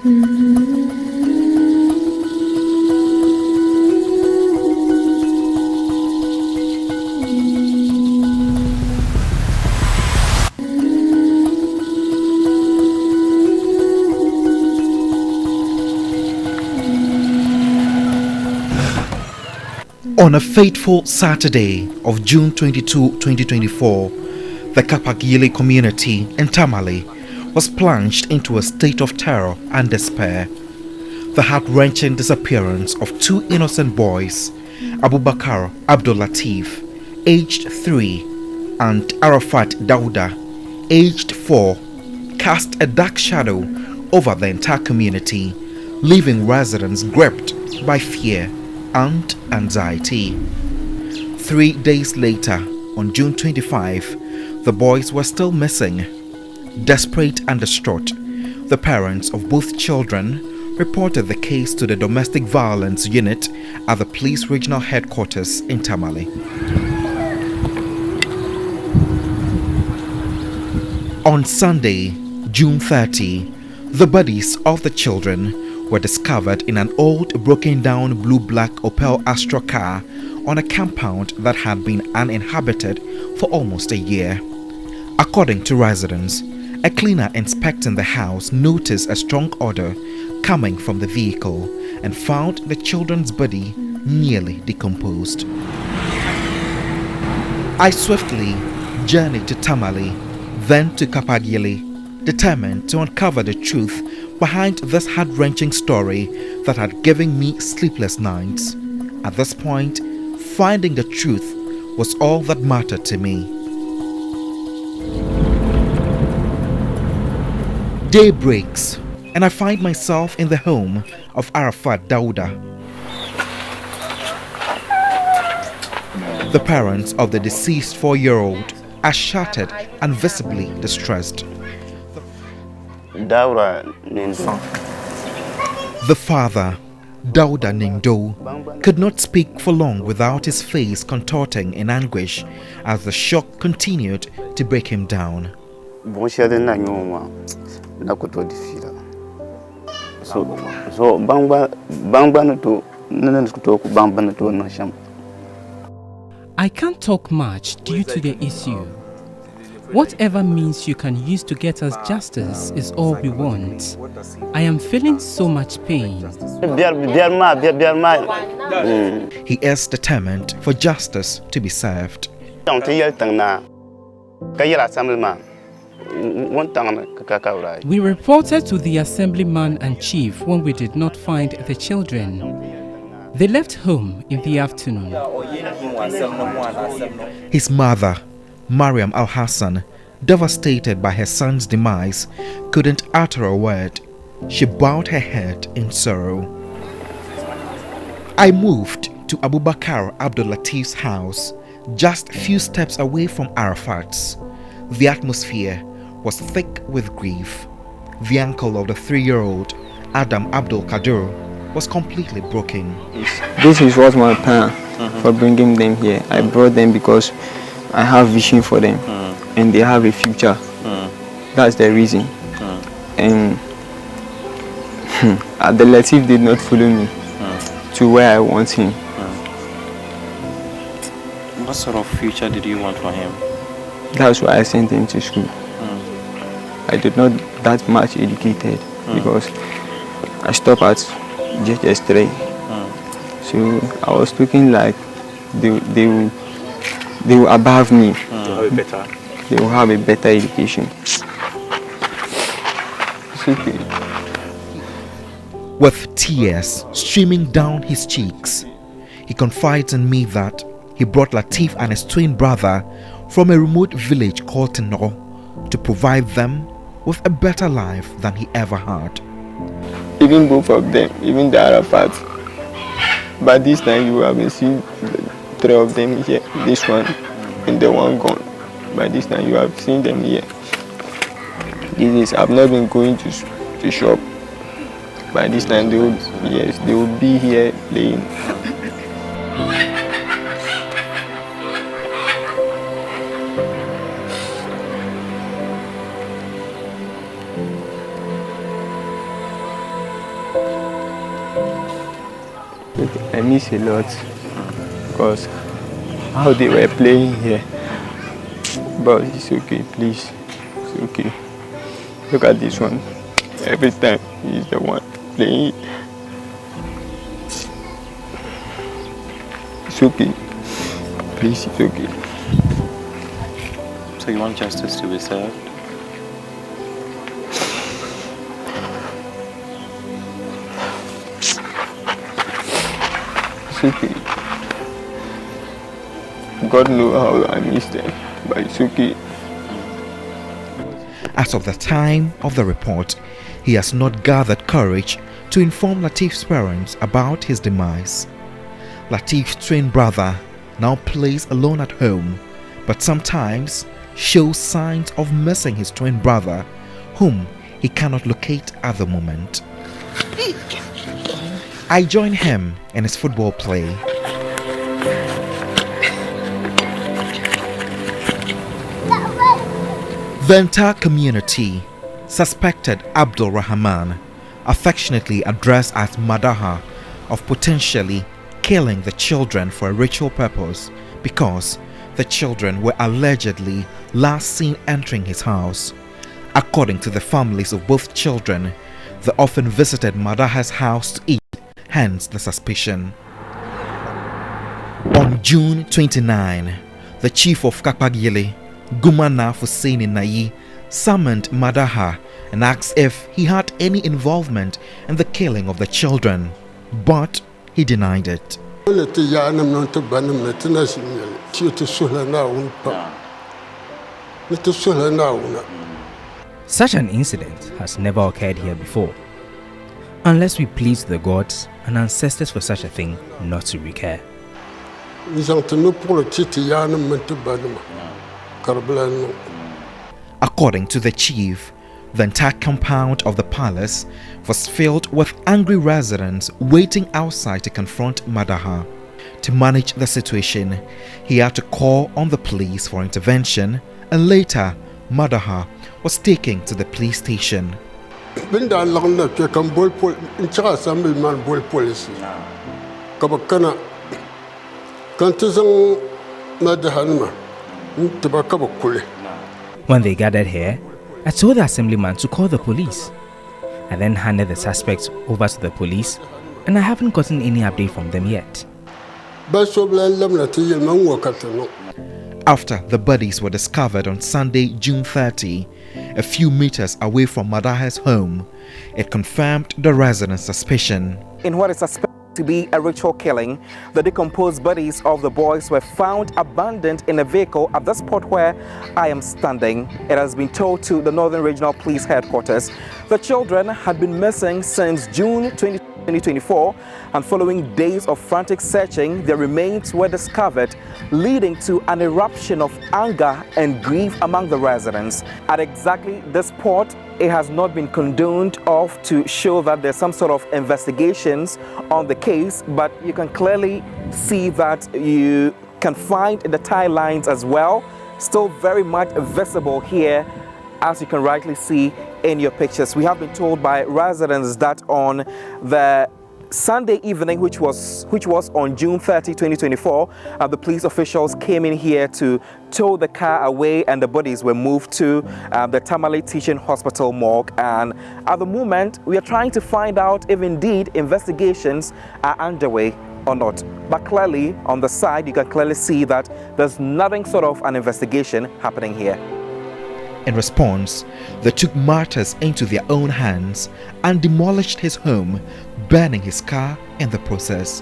On a fateful Saturday of June 22, 2024, the Kakpagyili'S community in Tamale was plunged into a state of terror and despair. The heart-wrenching disappearance of two innocent boys, Abubakar Abdul Latif, aged 3, and Arafat Dauda, aged 4, cast a dark shadow over the entire community, leaving residents gripped by fear and anxiety. 3 days later, on June 25, the boys were still missing. Desperate and distraught, the parents of both children reported the case to the Domestic Violence Unit at the police regional headquarters in Tamale. On Sunday, June 30, the bodies of the children were discovered in an old broken-down blue-black Opel Astra car on a compound that had been uninhabited for almost a year. According to residents, a cleaner inspecting the house noticed a strong odor coming from the vehicle and found the children's body nearly decomposed. I swiftly journeyed to Tamale, then to Kakpagyili', determined to uncover the truth behind this heart-wrenching story that had given me sleepless nights. At this point, finding the truth was all that mattered to me. Day breaks, and I find myself in the home of Arafat Dauda. The parents of the deceased 4-year-old are shattered and visibly distressed. The father, Dauda Nindo, could not speak for long without his face contorting in anguish as the shock continued to break him down. I can't talk much due to the issue. Whatever means you can use to get us justice is all we want. I am feeling so much pain. He is determined for justice to be served. We reported to the assemblyman and chief when we did not find the children. They left home in the afternoon. His mother, Mariam Al-Hassan, devastated by her son's demise, couldn't utter a word. She bowed her head in sorrow. I moved to Abubakar Abdul Latif's house, just a few steps away from Arafat's. The atmosphere was thick with grief. The uncle of the 3-year-old, Adam Abdul Kadir, was completely broken. This is what my plan for bringing them here. I brought them because I have vision for them and they have a future. That's the reason. And the Latif did not follow me to where I want him. What sort of future did you want for him? That's why I sent him to school. I did not that much educated because I stopped at just 3. So I was looking like they will above me. They will have a better education. It's okay. With tears streaming down his cheeks, he confides in me that he brought Latif and his twin brother from a remote village called Tenor to provide them with a better life than he ever had. Even both of them, even the Arafat. But this time you haven't seen 3 of them here. This one and the one gone. By this time you have seen them here. I've not been going to shop. By this time they will be here playing. miss a lot because how they were playing here. But it's okay, please. It's okay. Look at this one. Every time he's the one playing. It's okay. Please, it's okay. So you want justice to be served? It's okay. God knows how I miss them, but it's okay. As of the time of the report, he has not gathered courage to inform Latif's parents about his demise. Latif's twin brother now plays alone at home, but sometimes shows signs of missing his twin brother, whom he cannot locate at the moment. I join him in his football play. The entire community suspected Abdul Rahman, affectionately addressed as Madaha, of potentially killing the children for a ritual purpose because the children were allegedly last seen entering his house. According to the families of both children, they often visited Madaha's house to eat, hence the suspicion. On June 29, the chief of Kakpagyili, Gumana Hussein Nayi, summoned Madaha and asked if he had any involvement in the killing of the children, but he denied it. Such an incident has never occurred here before, unless we plead to the gods and ancestors for such a thing not to recur. According to the chief, the entire compound of the palace was filled with angry residents waiting outside to confront Madaha. To manage the situation, he had to call on the police for intervention, and later Madaha was taken to the police station. When they gathered here, I told the assemblyman to call the police. I then handed the suspects over to the police, and I haven't gotten any update from them yet. After the bodies were discovered on Sunday, June 30, a few meters away from Madaha's home, it confirmed the residents' suspicion. In what is suspected to be a ritual killing, the decomposed bodies of the boys were found abandoned in a vehicle at the spot where I am standing. It has been told to the Northern Regional Police Headquarters. The children had been missing since June 2024, and following days of frantic searching, their remains were discovered, leading to an eruption of anger and grief among the residents. At exactly this spot, it has not been condoned of to show that there's some sort of investigations on the case, but you can clearly see that you can find the tie lines as well, still very much visible here, as you can rightly see in your pictures. We have been told by residents that on the Sunday evening, which was on June 30, 2024, the police officials came in here to tow the car away, and the bodies were moved to the Tamale Teaching Hospital morgue. And at the moment, we are trying to find out if indeed investigations are underway or not. But clearly, on the side, you can clearly see that there's nothing sort of an investigation happening here. In response, they took matters into their own hands and demolished his home, burning his car in the process.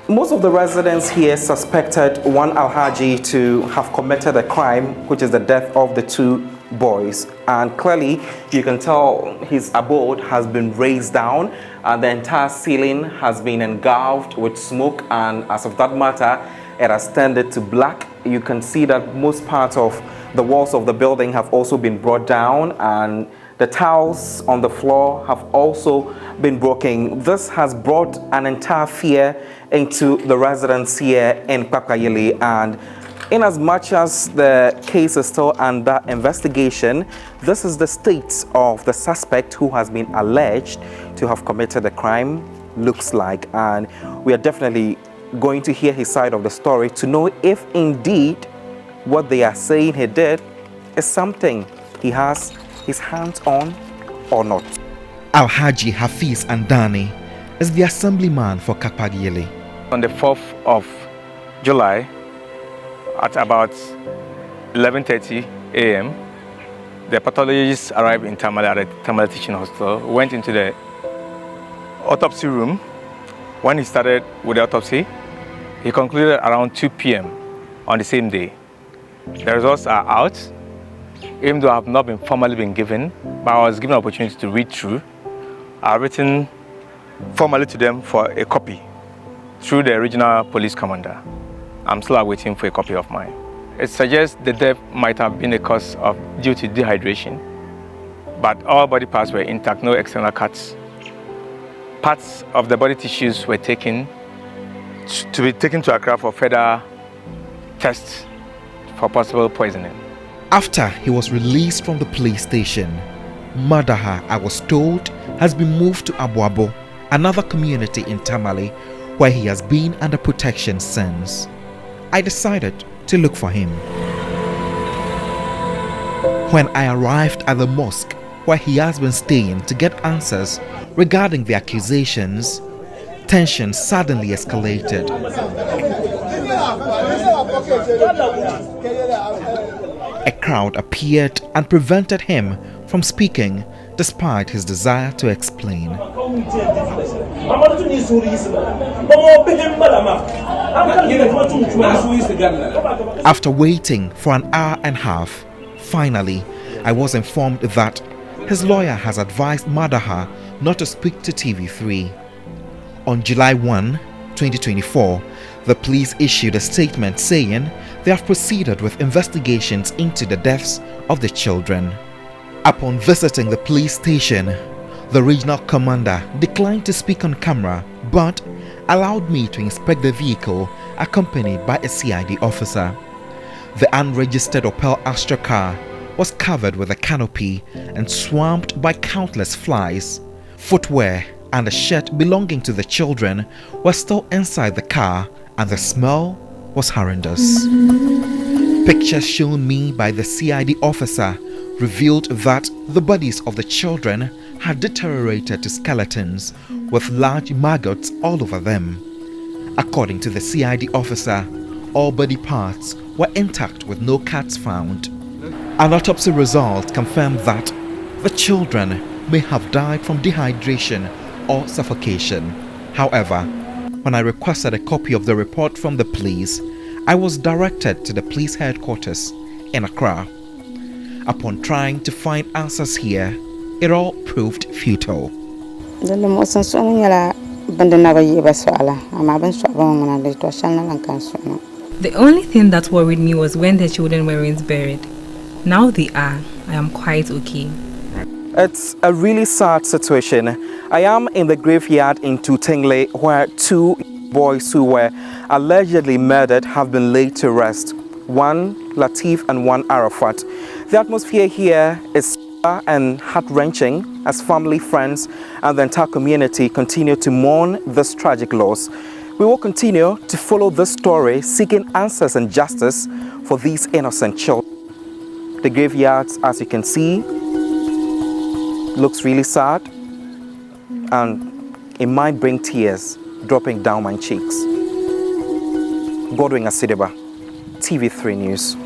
Most of the residents here suspected one Alhaji to have committed a crime, which is the death of the two boys. And clearly, you can tell his abode has been razed down, and the entire ceiling has been engulfed with smoke, and as of that matter, it has turned to black. You can see that most parts of the walls of the building have also been brought down, and the tiles on the floor have also been broken. This has brought an entire fear into the residents here in Kakpagyili, and in as much as the case is still under investigation, this is the state of the suspect who has been alleged to have committed the crime. looks like, and we are definitely going to hear his side of the story to know if indeed what they are saying he did is something he has his hands on or not. Alhaji Hafiz Andani is the assemblyman for Kakpagyili. On the 4th of July at about 11:30 a.m., the pathologists arrived in Tamale at the Tamale Teaching Hospital, went into the autopsy room. When he started with the autopsy, he concluded around 2 p.m. on the same day. The results are out, even though I have not been formally been given, but I was given an opportunity to read through. I have written formally to them for a copy through the regional police commander. I'm still awaiting for a copy of mine. It suggests the death might have been a cause of due to dehydration, but all body parts were intact, no external cuts. Parts of the body tissues were taken to be taken to Accra for further tests for possible poisoning. After he was released from the police station, Madaha, I was told, has been moved to Abuabo, another community in Tamale, where he has been under protection since. I decided to look for him. When I arrived at the mosque where he has been staying to get answers regarding the accusations, tension suddenly escalated. A crowd appeared and prevented him from speaking despite his desire to explain. After waiting for an hour and a half, finally, I was informed that his lawyer has advised Madaha not to speak to TV3. On July 1, 2024, the police issued a statement saying they have proceeded with investigations into the deaths of the children. Upon visiting the police station, the regional commander declined to speak on camera but allowed me to inspect the vehicle accompanied by a CID officer. The unregistered Opel Astra car was covered with a canopy and swamped by countless flies. Footwear and a shirt belonging to the children were still inside the car, and the smell was horrendous. Pictures shown me by the CID officer revealed that the bodies of the children had deteriorated to skeletons with large maggots all over them. According to the CID officer, all body parts were intact with no cuts found. An autopsy result confirmed that the children may have died from dehydration or suffocation. However, when I requested a copy of the report from the police, I was directed to the police headquarters in Accra. Upon trying to find answers here, it all proved futile. The only thing that worried me was when the children weren't buried. Now they are. I am quite okay. It's a really sad situation. I am in the graveyard in Tutingle where two boys who were allegedly murdered have been laid to rest. One Latif and one Arafat. The atmosphere here is and heart-wrenching as family, friends and the entire community continue to mourn this tragic loss. We will continue to follow this story, seeking answers and justice for these innocent children. The graveyards, as you can see, looks really sad, and it might bring tears dropping down my cheeks. Godwin Asideba, TV3 News.